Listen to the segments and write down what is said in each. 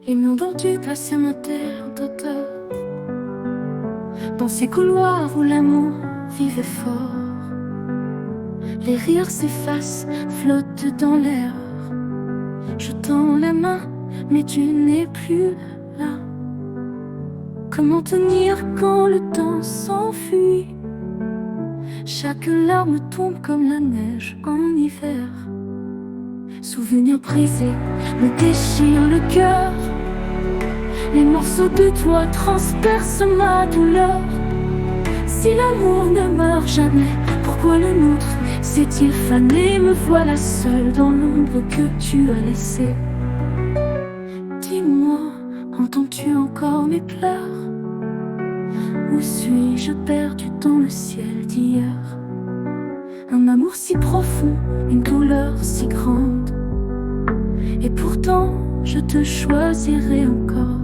Ils m'ont vendu patiemmenté en d'auteur, dans ces couloirs où l'amour vivait fort. Les rires s'effacent, flottent dans l'air. Je tends la main, mais tu n'es plus là. Comment tenir quand le temps s'enfuit? Chaque larme tombe comme la neige en hiver. Souvenirs brisés me déchirent le cœur. Les morceaux de toi transpercent ma douleur. Si l'amour ne meurt jamais, pourquoi le nôtre s'est-il fané? Me voilà seule dans l'ombre que tu as laissée. Dis-moi, entends-tu encore mes pleurs? Où suis-je perdu dans le ciel d'hier? Un amour si profond, une douleur si grande, et pourtant je te choisirai encore.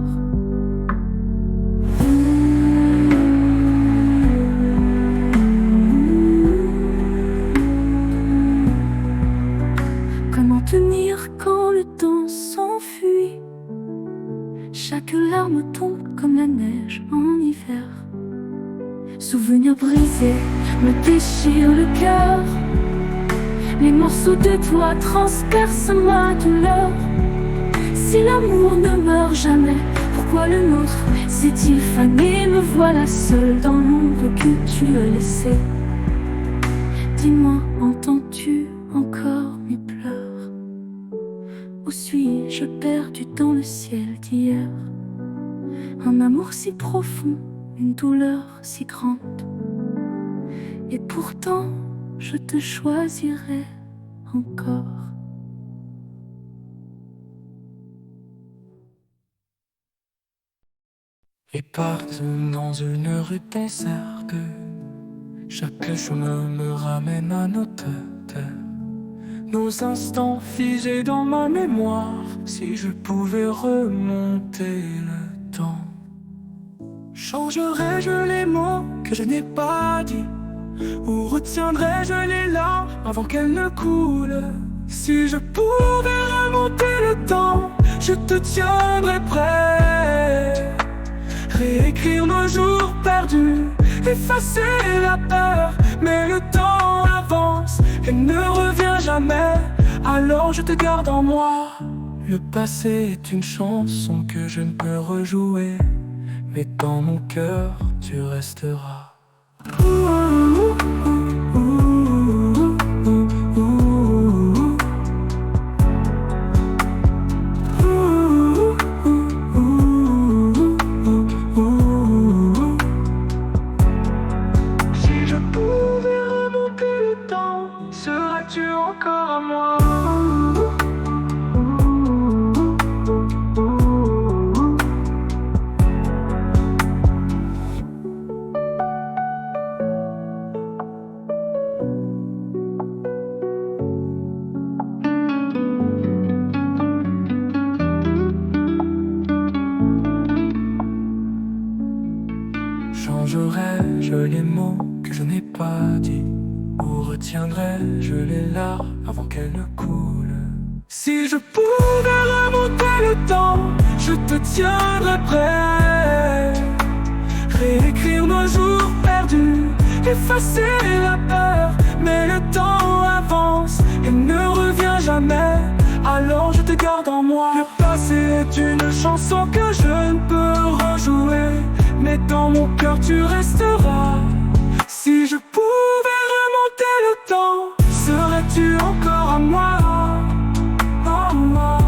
Comment tenir quand le temps s'enfuit? Chaque larme tombe comme la neige en hiver. Souvenirs brisés me déchirent le cœur. Les morceaux de toi transpercent ma douleur. Si l'amour ne meurt jamais, pourquoi le nôtre s'est-il fané? Me voilà seule dans l'ombre que tu as laissée. Dis-moi, entends-tu encore mes pleurs? Où suis-je perdu dans le ciel d'hier? Un amour si profond, une douleur si grande, et pourtant je te choisirai encore. Et partent dans une rue déserte, chaque chemin me ramène à nos têtes, nos instants figés dans ma mémoire. Si je pouvais remonter le temps, changerais-je les mots que je n'ai pas dit, ou retiendrais-je les larmes avant qu'elles ne coulent? Si je pouvais remonter le temps, je te tiendrais prêt. Réécrire nos jours perdus, effacer la peur. Mais le temps avance et ne revient jamais, alors je te garde en moi. Le passé est une chanson que je ne peux rejouer, mais dans mon cœur tu resteras. Si je pouvais remonter le temps, serais-tu encore à moi? Changerais-je les mots que je n'ai pas dit, ou retiendrais-je les larmes avant qu'elles ne coulent? Si je pouvais remonter le temps, je te tiendrais prêt. Réécrire nos jours perdus, effacer la peur. Mais le temps avance et ne revient jamais, alors je te garde en moi. Le passé est une chanson que je ne peux rejouer, mais dans mon cœur tu resteras. Si je pouvais remonter le temps, serais-tu encore à moi? À moi.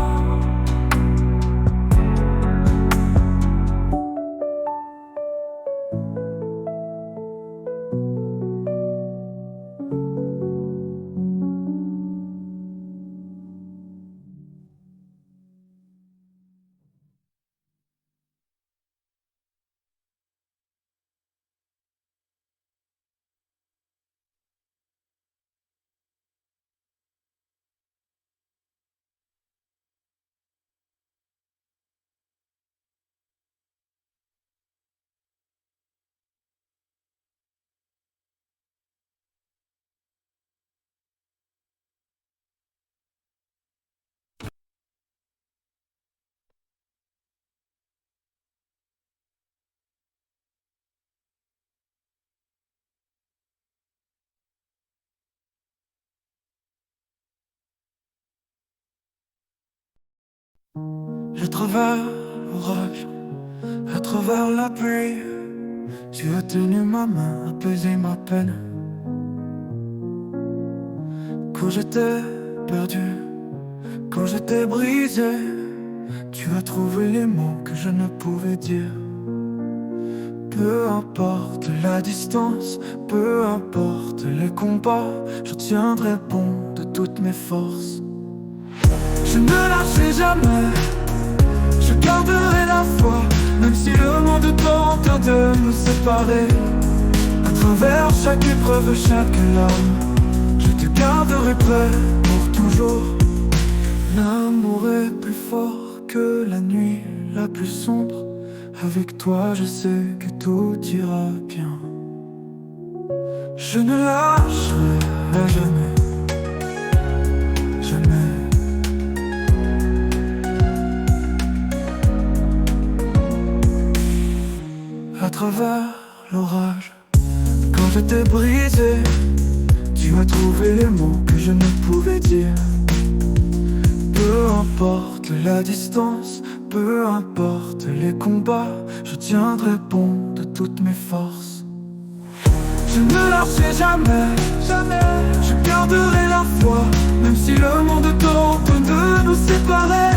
À travers l'orage, à travers la pluie, tu as tenu ma main, apaisé ma peine. Quand j'étais perdu, quand j'étais brisé, tu as trouvé les mots que je ne pouvais dire. Peu importe la distance, peu importe les combats, je tiendrai bon de toutes mes forces. Je ne lâcherai jamais, je garderai la foi, même si le monde tente de nous séparer. À travers chaque épreuve, chaque larme, je te garderai près pour toujours. L'amour est plus fort que la nuit la plus sombre. Avec toi je sais que tout ira bien. Je ne lâcherai jamais, jamais. À travers l'orage, quand j'étais brisé, tu as trouvé les mots que je ne pouvais dire. Peu importe la distance, peu importe les combats, je tiendrai bon de toutes mes forces. Je ne lâcherai jamais, jamais. Je garderai la foi, même si le monde tente de nous séparer.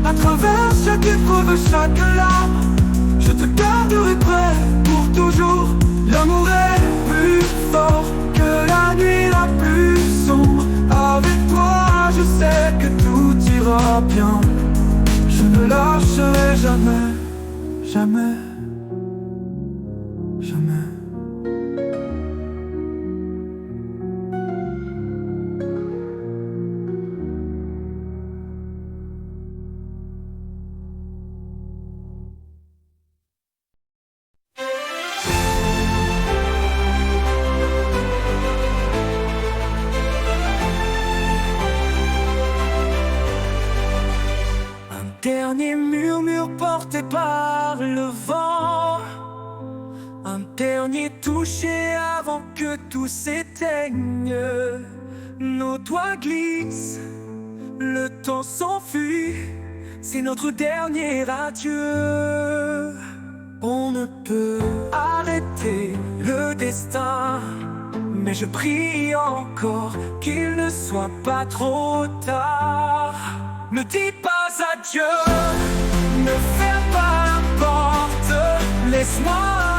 À travers chaque épreuve, chaque larme, je te garderai près pour toujours. L'amour est plus fort que la nuit la plus sombre. Avec toi, je sais que tout ira bien. Je ne lâcherai jamais, jamais, jamais. Dernier murmure porté par le vent, un dernier toucher avant que tout s'éteigne. Nos doigts glissent, le temps s'enfuit, c'est notre dernier adieu. On ne peut arrêter le destin, mais je prie encore qu'il ne soit pas trop tard. Ne dis pas adieu, ne ferme pas la porte, laisse-moi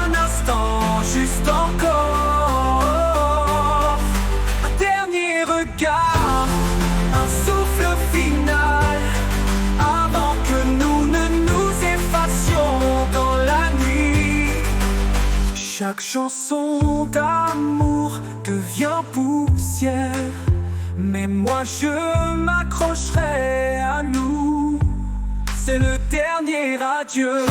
un instant, juste encore. Un dernier regard, un souffle final, avant que nous ne nous effacions dans la nuit. Chaque chanson d'amour devient poussière, mais moi je m'accrocherai à nous. C'est le dernier adieu.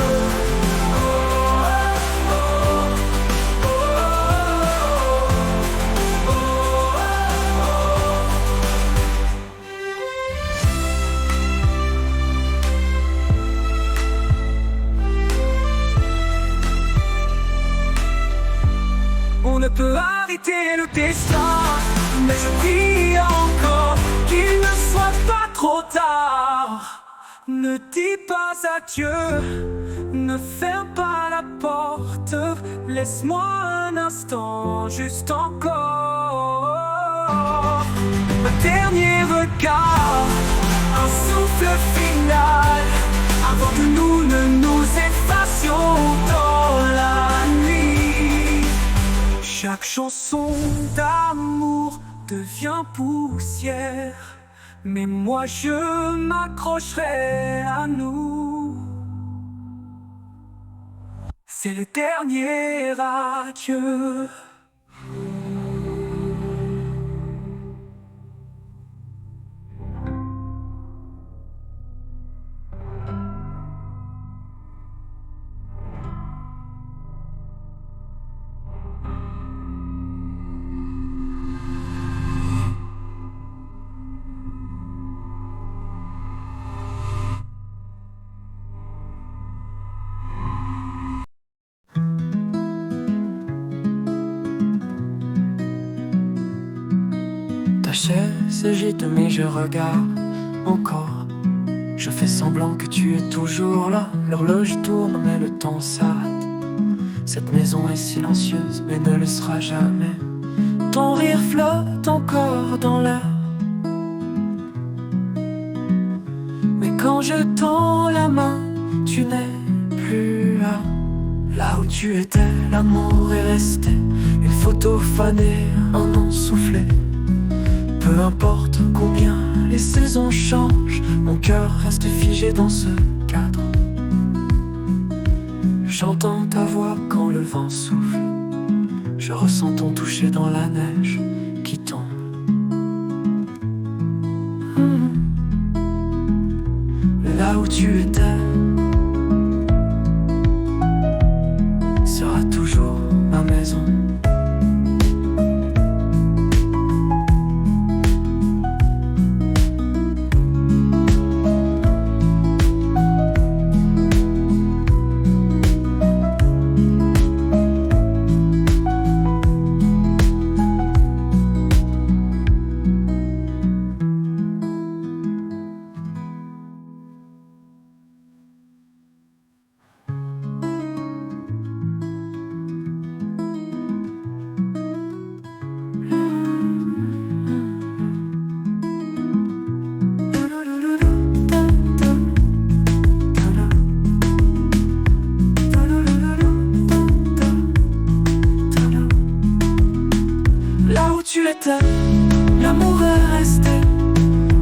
On ne peut arrêter le destin, mais je prie encore qu'il ne soit pas trop tard. Ne dis pas adieu, ne ferme pas la porte, laisse-moi un instant, juste encore. Un dernier regard, un souffle final, avant que nous ne nous effacions dans la nuit. Chaque chanson d'amour devient poussière, mais moi je m'accrocherai à nous. C'est le dernier adieu. Ta chaise agite mais je regarde encore Je fais semblant que tu es toujours là. L'horloge tourne mais le temps s'arrête. Cette maison est silencieuse mais ne le sera jamais. Ton rire flotte encore dans l'air. Mais quand je tends la main, tu n'es plus là. Là où tu étais, l'amour est resté. Une photo fanée, un nom soufflé. Peu importe combien les saisons changent, mon cœur reste figé dans ce cadre. J'entends ta voix quand le vent souffle. Je ressens ton toucher dans la neige qui tombe. Là où tu étais sera toujours ma maison. L'amour est resté,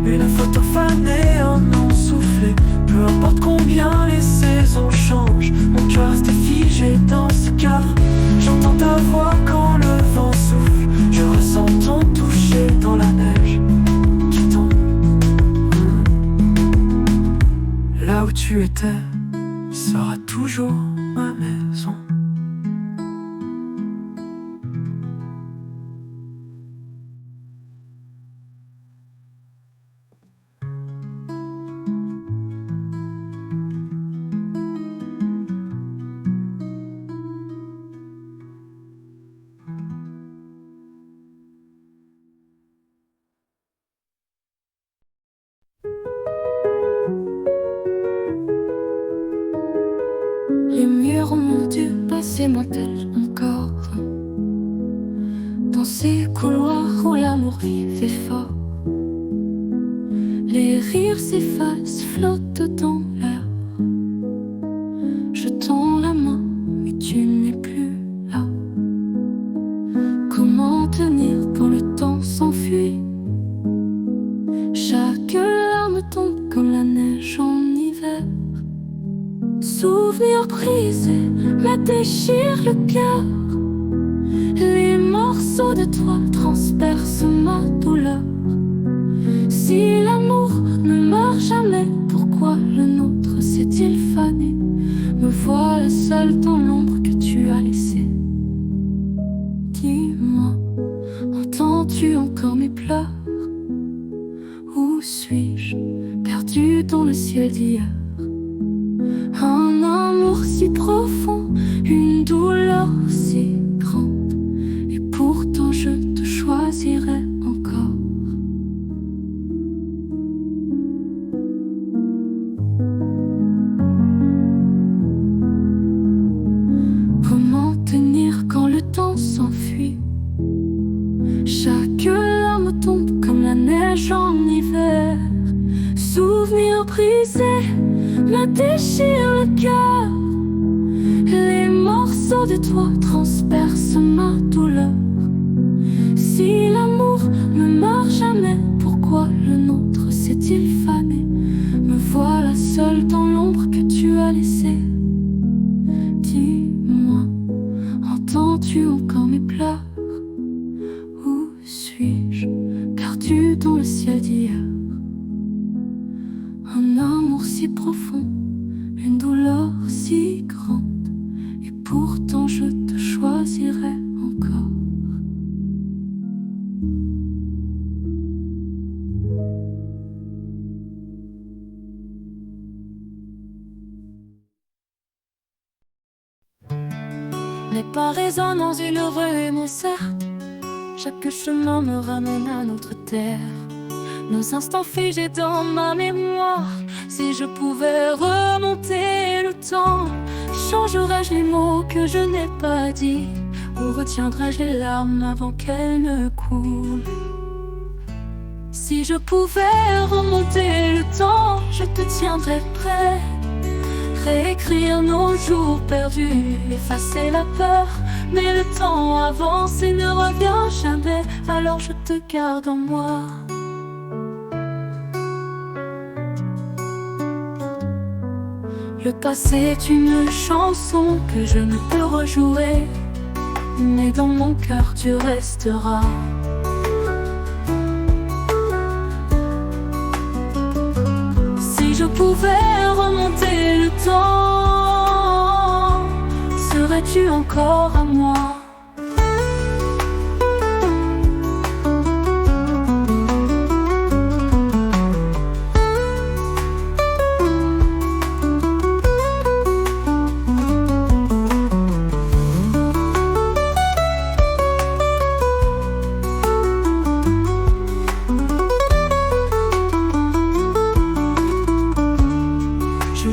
une photo fanée, un nom soufflé. Peu importe combien les saisons changent, mon cœur reste figé dans ce cadre. J'entends ta voix quand le vent souffle. Je ressens ton toucher dans la neige qui tombe. Là où tu étais sera toujours ma maison. Les murmures du passé m'appellent encore. Dans ces couloirs où l'amour vif et fort, les rires s'effacent, flottent dans l'air. Je tends la main, mais tu n'es plus là. Comment tenir quand le temps s'enfuit? Chaque larme tombe comme la neige en hiver. Souvenirs brisés me déchirent le cœur. Les morceaux de toi transpercent ma douleur. Si l'amour ne meurt jamais, pourquoi le nôtre s'est-il fané? Me voilà seule dans l'ombre que tu as laissée. Dis-moi, entends-tu encore mes pleurs? Où suis-je, perdu dans le ciel d'hier? Un amour si profond, une douleur si grande, et pourtant je te choisirai encore. Comment tenir quand le temps s'enfuit? Chaque larme tombe comme la neige en hiver. Souvenirs brisés me déchirent le cœur. Les morceaux de toi transpercent ma douleur. Si l'amour ne meurt jamais, pourquoi le nôtre s'est-il fané? Me voilà seule dans l'ombre que tu as laissée. Dis-moi, entends-tu encore mes pleurs? Où suis-je, perdu dans le ciel d'hier? Un amour si profond, une douleur si grande, et pourtant je te choisirai encore. Les pas résonnent dans une rue certes. Chaque chemin me ramène à notre terre. Nos instants figés dans ma mémoire, Si je pouvais remonter le temps, changerais-je les mots que je n'ai pas dit, ou retiendrais-je les larmes avant qu'elles ne coulent? Si je pouvais remonter le temps, je te tiendrais prêt, réécrire nos jours perdus, effacer la peur. Mais le temps avance et ne revient jamais, alors je te garde en moi. Le passé est une chanson que je ne peux rejouer, mais dans mon cœur tu resteras. Si je pouvais remonter le temps, serais-tu encore à moi?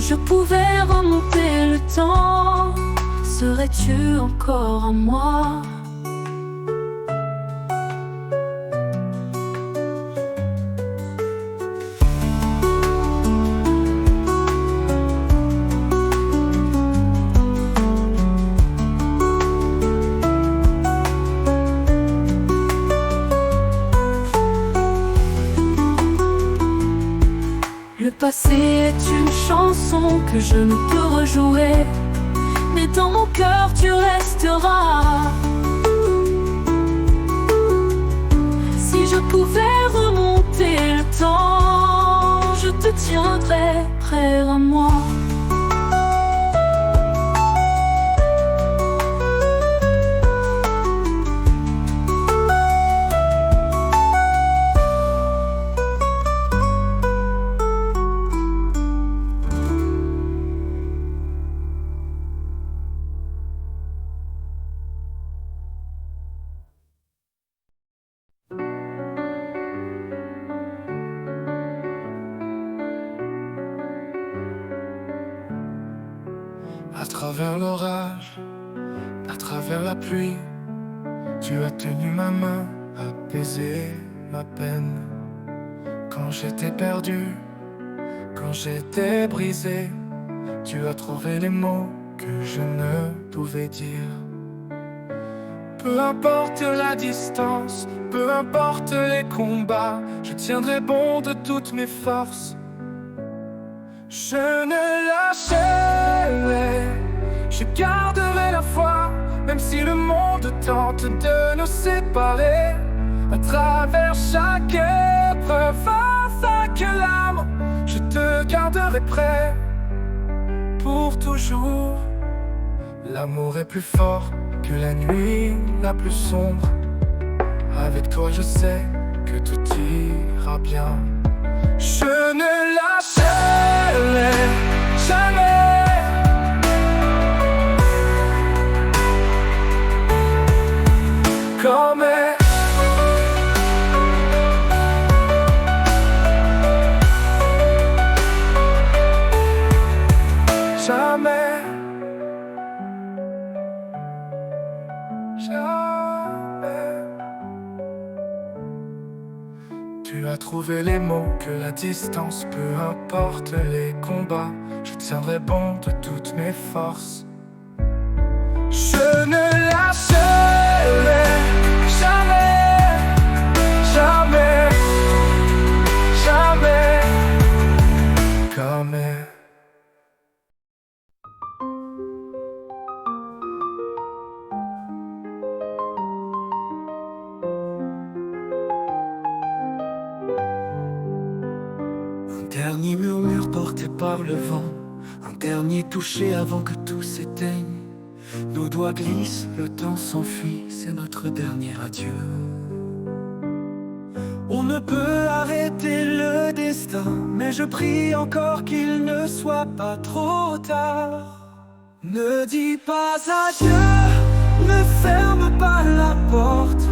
Je pouvais remonter le temps, serais-tu encore à moi? Le passé est une chanson que je ne peux rejouer, mais dans mon cœur tu resteras. Si je pouvais remonter le temps, je te tiendrais près à moi. À travers l'orage, à travers la pluie, tu as tenu ma main, apaisé ma peine. Quand j'étais perdu, quand j'étais brisé, tu as trouvé les mots que je ne pouvais dire. Peu importe la distance, peu importe les combats, je tiendrai bon de toutes mes forces. Je ne lâcherai, je garderai la foi, même si le monde tente de nous séparer. À travers chaque épreuve, chaque larme, je te garderai près pour toujours. L'amour est plus fort que la nuit la plus sombre. Avec toi je sais que tout ira bien. Je ne lâcherai jamais. Comme jamais, jamais. Tu as trouvé les mots que la distance, peu importe les combats, je tiendrai bon de toutes mes forces. Je ne lâcherai jamais, jamais, jamais, comme un dernier murmure porté par le vent, un dernier toucher avant que tout s'éteigne. Nos doigts glissent, le temps s'enfuit, c'est notre dernier adieu. On ne peut arrêter le destin, mais je prie encore qu'il ne soit pas trop tard. Ne dis pas adieu, ne ferme pas la porte.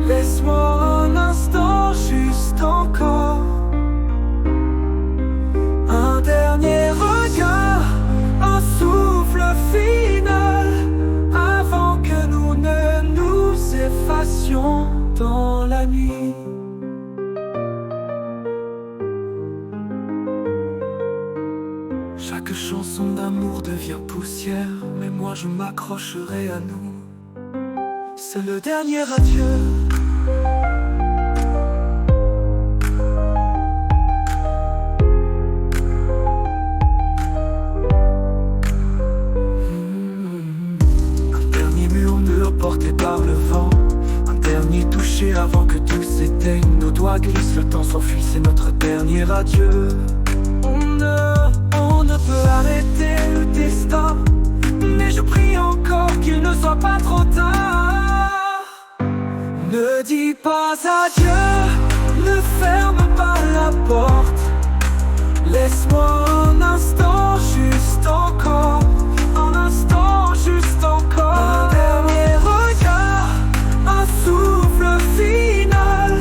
Laisse-moi un instant, juste encore. Chaque chanson d'amour devient poussière, mais moi je m'accrocherai à nous. C'est le dernier adieu. Un dernier murmure porté par le vent, un dernier toucher avant que tout s'éteigne. Nos doigts glissent, le temps s'enfuit, c'est notre dernier adieu. On ne peut arrêter le destin, mais je prie encore qu'il ne soit pas trop tard. Ne dis pas adieu, ne ferme pas la porte. Laisse-moi un instant, juste encore. Un instant, juste encore. Un dernier regard, un souffle final,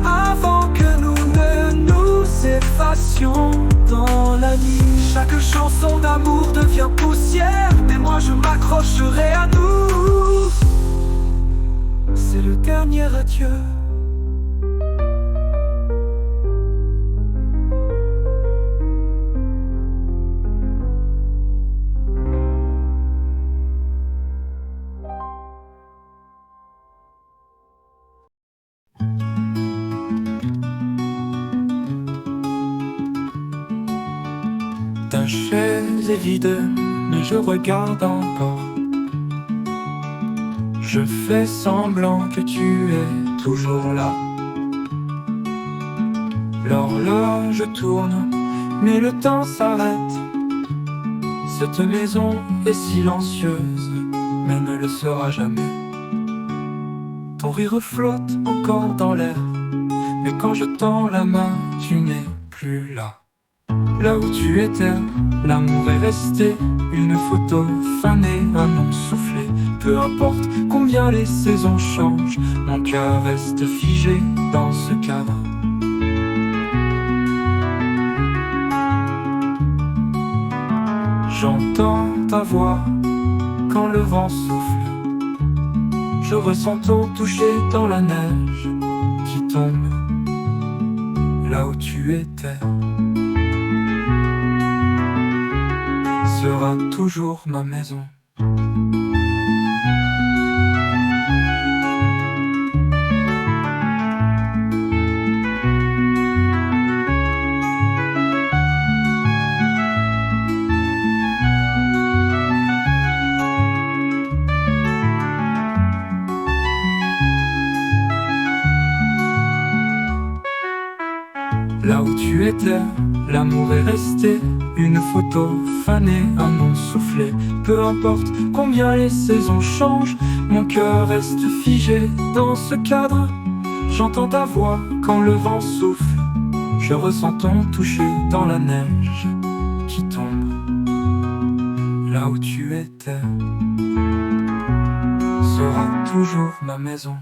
avant que nous ne nous effacions dans la nuit. Chaque chanson d'amour devient poussière, mais moi je m'accrocherai à nous. C'est le dernier adieu. Ta chaise est vide, mais je regarde encore. Je fais semblant que tu es toujours là. L'horloge tourne, mais le temps s'arrête. Cette maison est silencieuse, mais ne le sera jamais. Ton rire flotte encore dans l'air, mais quand je tends la main, tu n'es plus là. Là où tu étais, l'amour est resté, une photo fanée, un nom soufflé. Peu importe combien les saisons changent, mon cœur reste figé dans ce cadre. J'entends ta voix quand le vent souffle. Je ressens ton toucher dans la neige qui tombe. Là où tu étais sera toujours ma maison. Là où tu étais, l'amour est resté, une photo fanée, un nom soufflé. Peu importe combien les saisons changent, mon cœur reste figé dans ce cadre. J'entends ta voix quand le vent souffle, je ressens ton toucher dans la neige qui tombe. Là où tu étais sera toujours ma maison.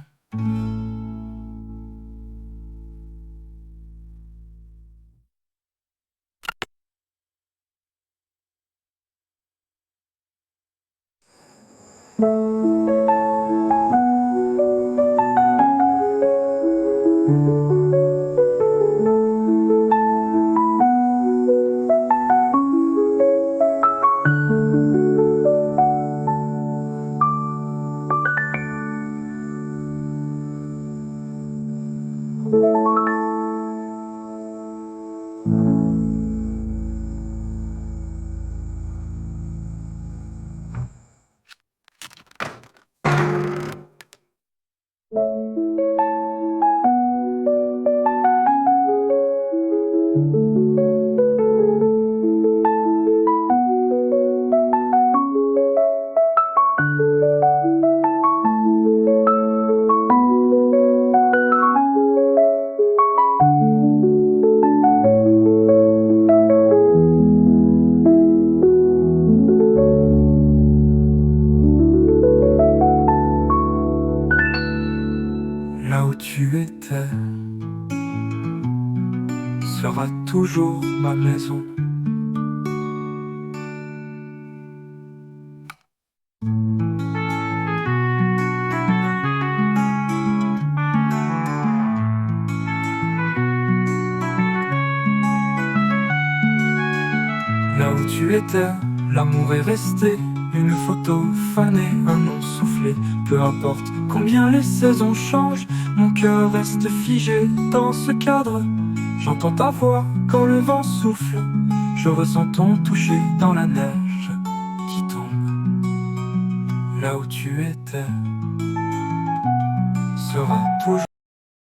Là où tu étais sera toujours ma maison. Là là où tu étais, l'amour est resté. Une photo fanée, un nom soufflé. Peu importe combien les saisons changent, mon cœur reste figé dans ce cadre. J'entends ta voix quand le vent souffle. Je ressens ton toucher dans la neige qui tombe. Là où tu étais sera toujours